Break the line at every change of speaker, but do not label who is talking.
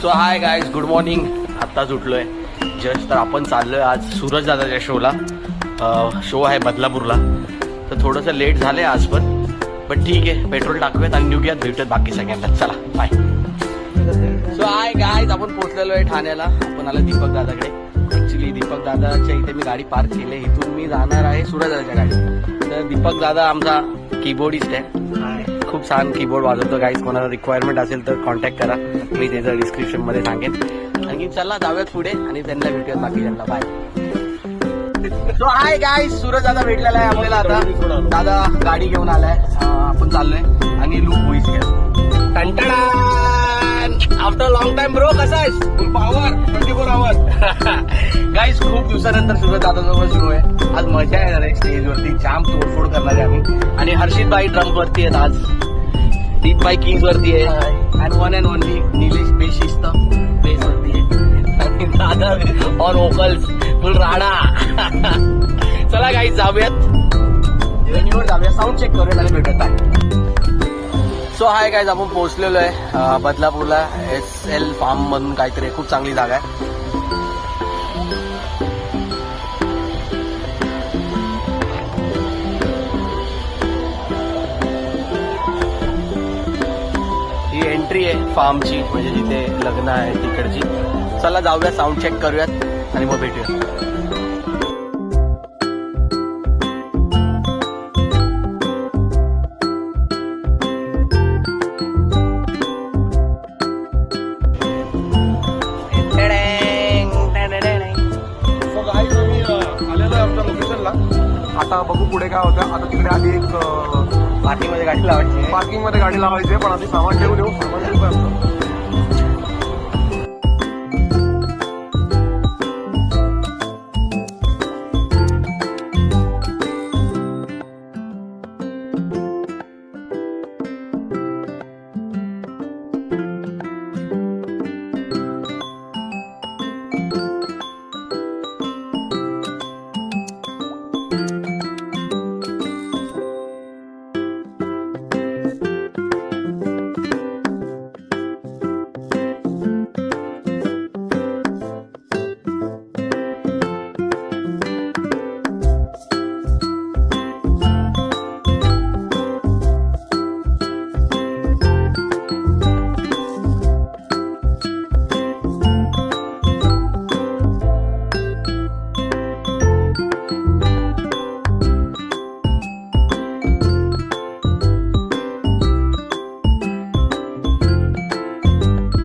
So hi guys, good morning. आत्ताच उठलो आहे जस्ट. तर आपण चाललो आहे आज सूरज दादाच्या शोला. शो आहे बदलापूरला. तर थोडंसं लेट झालं आहे आज पण ठीक आहे. पेट्रोल टाकूयात आणि निघूयात. भेटूयात बाकी सगळ्यांना. चला बाय. सो हाय गाईज, आपण पोहोचलेलो आहे ठाण्याला. आपण आलो दीपक दादाकडे. ॲक्च्युली दीपक दादाच्या इथे मी गाडी पार्क केली. इथून मी जाणार आहे सूरज दादाच्या गाडी. तर दीपक दादा आमचा कीबोर्डिस्ट आहे. खूप छान कीबोर्ड वाजवतो. गाईज कोणाला रिक्वायरमेंट असेल तर कॉन्टॅक्ट करा. मी त्याचं डिस्क्रिप्शनमध्ये सांगेन. आणखी चला जाऊयात पुढे आणि त्यांना भेटूयात बाकी त्यांना. Bye. So hi guys, Suraj दादा भेटलेला आहे आपल्याला आता. दादा गाडी घेऊन आलाय. आपण चाललोय आणि लूक होईस आफ्टर लॉंग टाइम. ब्रो कसा आहेस?
Power 24 hours.
गाईज खूप दिवसानंतर सूरज दादाजवळ शो आहे. आज मजा येणार आहे. स्टेजवरती जाम तोडफोड करणार आहे आम्ही. आणि हर्षित बाई ड्रम वरती आहेत आज. दीप बाई किंग्स वरती आहे. And one and only Nilesh बेशिस्त बेस वरती आहे. आणि दादा और वोकल्स फुल राडा. चला गाईज जाऊयात. वेन्यूवर जाऊया. साऊंड चेक करूया आणि भेटत आहे. सो हाय गाईज, आपण पोहोचलेलो आहे बदलापूरला. SL फार्म म्हणून काहीतरी खूप चांगली जागा आहे. ही एंट्री आहे फार्मची, म्हणजे जिथे लग्न आहे तिकडची. चला जाऊया, साऊंड चेक करूयात आणि मग भेटूया.
आता बघू पुढे काय होतं. आता तिकडे आधी एक
पार्किंगमध्ये गाडी लावायची.
पार्किंग मध्ये गाडी लावायची आहे, पण आधी सामान ठेवून येऊ. सामान ठेवू